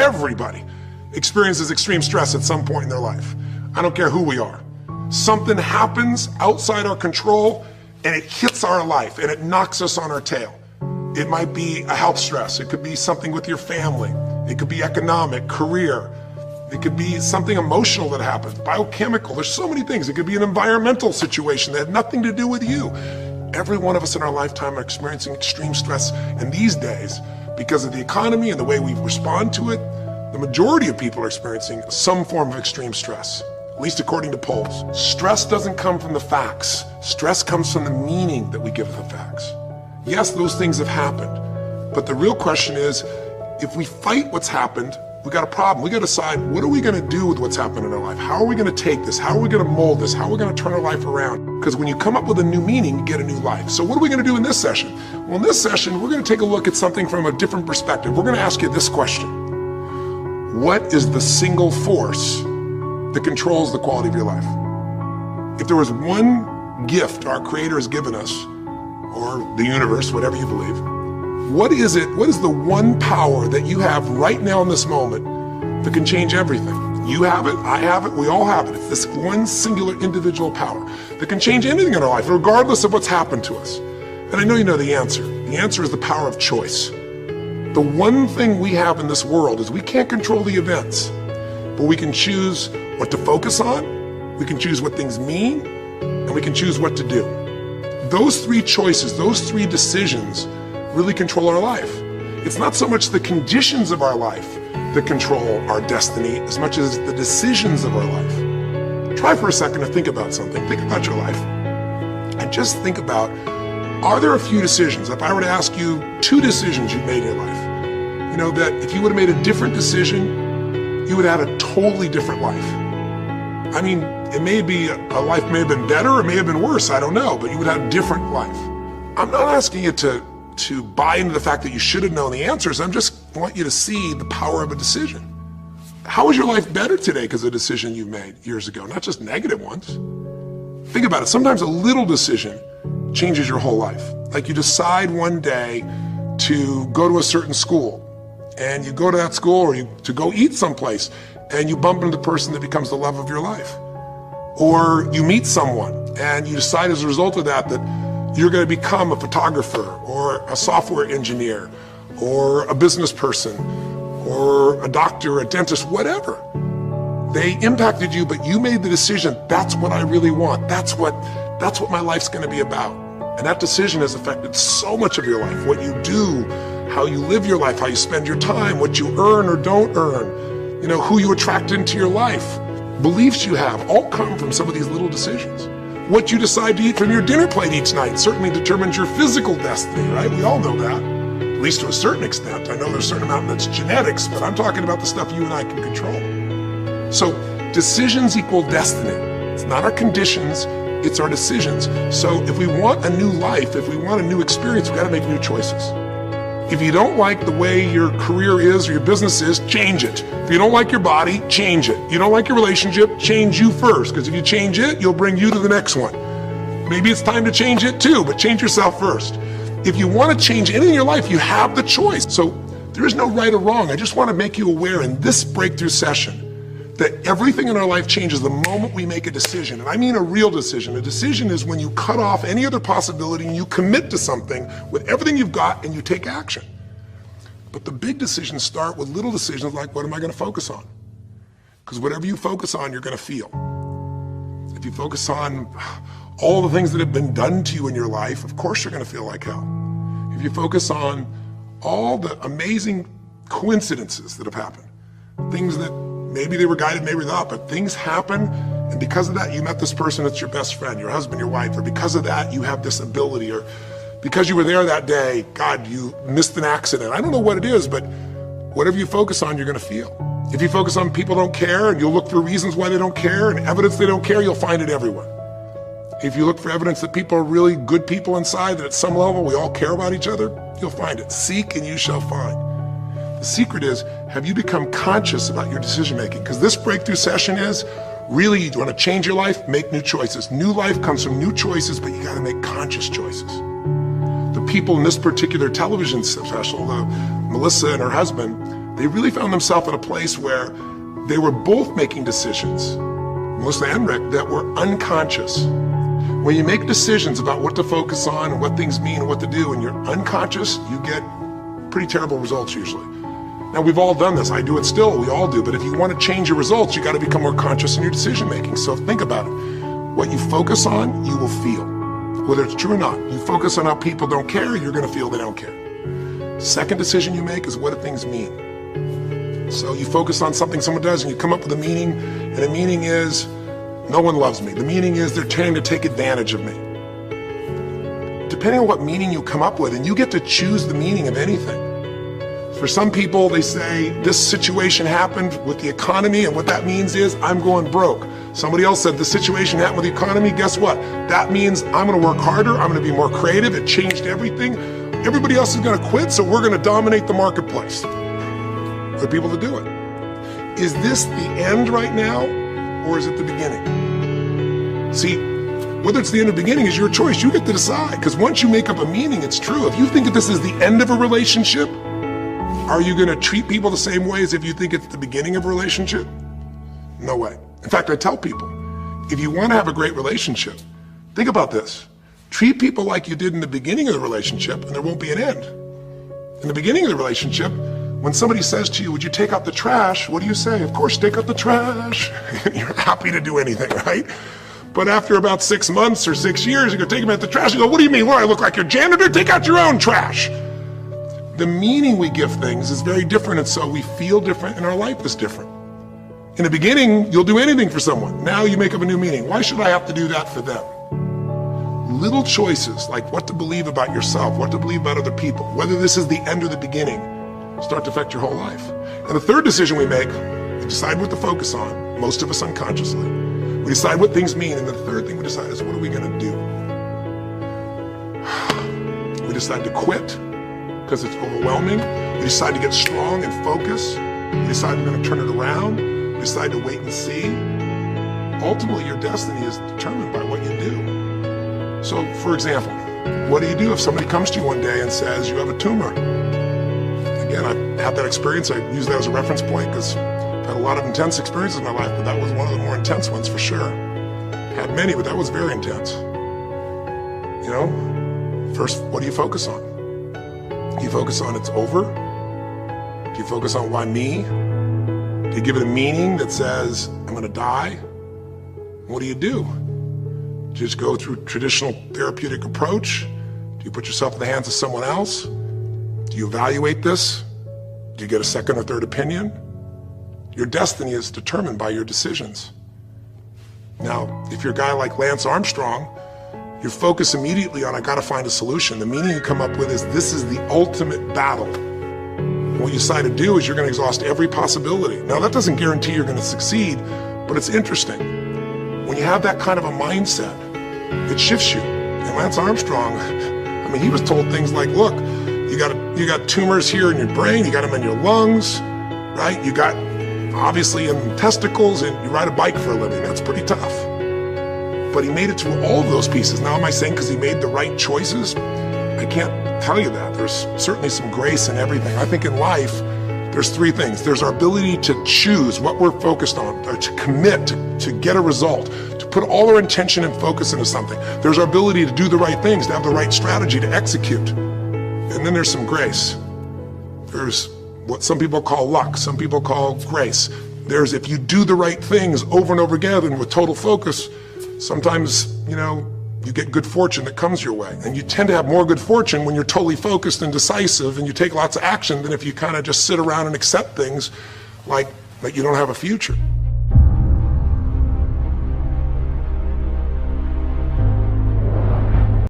everybody experiences extreme stress at some point in their life. I don't care who we are. Something happens outside our control and it hits our life and it knocks us on our tail. It might be a health stress. It could be something with your family. It could be economic, career. It could be something emotional that happens, biochemical. There's so many things. It could be an environmental situation that had nothing to do with you. Every one of us in our lifetime are experiencing extreme stress. And these days, because of the economy and the way we respond to it, the majority of people are experiencing some form of extreme stress, at least according to polls. Stress doesn't come from the facts. Stress comes from the meaning that we give the facts. Yes, those things have happened, but the real question is, if we fight what's happened, we got a problem. We got to decide, what are we going to do with what's happened in our life? How are we going to take this? How are we going to mold this? How are we going to turn our life around? Because when you come up with a new meaning, you get a new life. So what are we going to do in this session? Well, in this session, we're going to take a look at something from a different perspective. We're going to ask you this question. What is the single force that controls the quality of your life? If there was one gift our Creator has given us, or the universe, whatever you believe, what is it? What is the one power that you have right now in this moment that can change everything? You have it, I have it, we all have it. It's this one singular individual power that can change anything in our life, regardless of what's happened to us. And I know you know the answer. The answer is the power of choice. The one thing we have in this world is we can't control the events, but we can choose what to focus on, we can choose what things mean, and we can choose what to do. Those three choices, those three decisions really control our life. It's not so much the conditions of our life that control our destiny as much as the decisions of our life. Try for a second to think about something. Think about your life. And just think about, are there a few decisions? If I were to ask you 2 decisions you've made in your life, you know, that if you would have made a different decision, you would have had a totally different life. I mean, it may be, a life may have been better, or it may have been worse, I don't know, but you would have a different life. I'm not asking you to buy into the fact that you should have known the answers. I just want you to see the power of a decision. How is your life better today because of a decision you made years ago, not just negative ones? Think about it. Sometimes a little decision changes your whole life. Like you decide one day to go to a certain school, and you go to that school, or to go eat someplace, and you bump into the person that becomes the love of your life. Or you meet someone, and you decide as a result of that you're going to become a photographer, or a software engineer, or a business person, or a doctor, a dentist, whatever. They impacted you, but you made the decision, that's what I really want. That's what my life's going to be about. And that decision has affected so much of your life. What you do, how you live your life, how you spend your time, what you earn or don't earn, you know, who you attract into your life. Beliefs you have all come from some of these little decisions. What you decide to eat from your dinner plate each night certainly determines your physical destiny, right? We all know that, at least to a certain extent. I know there's a certain amount that's genetics, but I'm talking about the stuff you and I can control. So decisions equal destiny. It's not our conditions, it's our decisions. So if we want a new life, if we want a new experience, we got to make new choices. If you don't like the way your career is or your business is, change it. If you don't like your body, change it. You don't like your relationship, change you first, because if you change it, you'll bring you to the next one. Maybe it's time to change it too, but change yourself first. If you want to change anything in your life, you have the choice. So there is no right or wrong. I just want to make you aware in this breakthrough session that everything in our life changes the moment we make a decision. And I mean a real decision. A decision is when you cut off any other possibility and you commit to something with everything you've got and you take action. But the big decisions start with little decisions like, what am I going to focus on? Because whatever you focus on, you're going to feel. If you focus on all the things that have been done to you in your life, of course you're going to feel like hell. If you focus on all the amazing coincidences that have happened, things that maybe they were guided, maybe not, but things happen, and because of that, you met this person that's your best friend, your husband, your wife, or because of that, you have this ability, or because you were there that day, God, you missed an accident. I don't know what it is, but whatever you focus on, you're going to feel. If you focus on people don't care, and you'll look for reasons why they don't care, and evidence they don't care, you'll find it everywhere. If you look for evidence that people are really good people inside, that at some level we all care about each other, you'll find it. Seek and you shall find. The secret is, have you become conscious about your decision making? Because this breakthrough session is, really, you want to change your life, make new choices. New life comes from new choices, but you got to make conscious choices. The people in this particular television special, Melissa and her husband, they really found themselves in a place where they were both making decisions, Melissa and Rick, that were unconscious. When you make decisions about what to focus on and what things mean and what to do, and you're unconscious, you get pretty terrible results usually. Now, we've all done this. I do it still. We all do. But if you want to change your results, you got to become more conscious in your decision making. So think about it. What you focus on, you will feel. Whether it's true or not. You focus on how people don't care, you're going to feel they don't care. Second decision you make is what do things mean. So you focus on something someone does and you come up with a meaning, and the meaning is no one loves me. The meaning is they're trying to take advantage of me. Depending on what meaning you come up with, and you get to choose the meaning of anything. For some people, they say, this situation happened with the economy, and what that means is I'm going broke. Somebody else said, the situation happened with the economy, guess what? That means I'm gonna work harder, I'm gonna be more creative, it changed everything. Everybody else is gonna quit, so we're gonna dominate the marketplace. For people to do it. Is this the end right now, or is it the beginning? See, whether it's the end or beginning is your choice. You get to decide, because once you make up a meaning, it's true. If you think that this is the end of a relationship, are you going to treat people the same way as if you think it's the beginning of a relationship? No way. In fact, I tell people, if you want to have a great relationship, think about this. Treat people like you did in the beginning of the relationship, and there won't be an end. In the beginning of the relationship, when somebody says to you, would you take out the trash? What do you say? Of course, take out the trash. You're happy to do anything, right? But after about 6 months or 6 years, you go take them out the trash. You go, what do you mean? What, I look like your janitor? Take out your own trash. The meaning we give things is very different, and so we feel different, and our life is different. In the beginning, you'll do anything for someone. Now you make up a new meaning. Why should I have to do that for them? Little choices, like what to believe about yourself, what to believe about other people, whether this is the end or the beginning, start to affect your whole life. And the third decision we make, we decide what to focus on, most of us unconsciously. We decide what things mean, and the third thing we decide is what are we gonna do? We decide to quit, because it's overwhelming. We decide to get strong and focus. We decide we're going to turn it around. We decide to wait and see. Ultimately, your destiny is determined by what you do. So, for example, what do you do if somebody comes to you one day and says you have a tumor? Again, I've had that experience. I use that as a reference point because I've had a lot of intense experiences in my life, but that was one of the more intense ones for sure. Had many, but that was very intense. You know, first, what do you focus on? Do you focus on it's over? Do you focus on why me? Do you give it a meaning that says, I'm gonna die? What do? Do you just go through traditional therapeutic approach? Do you put yourself in the hands of someone else? Do you evaluate this? Do you get a second or third opinion? Your destiny is determined by your decisions. Now, if you're a guy like Lance Armstrong, you focus immediately on, I gotta find a solution. The meaning you come up with is, this is the ultimate battle. What you decide to do is you're gonna exhaust every possibility. Now that doesn't guarantee you're gonna succeed, but it's interesting. When you have that kind of a mindset, it shifts you. And Lance Armstrong, I mean, he was told things like, look, you got tumors here in your brain, you got them in your lungs, right? You got obviously in testicles, and you ride a bike for a living. That's pretty tough. But he made it through all of those pieces. Now, am I saying because he made the right choices? I can't tell you that. There's certainly some grace in everything. I think in life, there's three things. There's our ability to choose what we're focused on, or to commit, to get a result, to put all our intention and focus into something. There's our ability to do the right things, to have the right strategy, to execute. And then there's some grace. There's what some people call luck, some people call grace. There's if you do the right things over and over again and with total focus, sometimes, you know, you get good fortune that comes your way. And you tend to have more good fortune when you're totally focused and decisive and you take lots of action than if you kind of just sit around and accept things like that you don't have a future.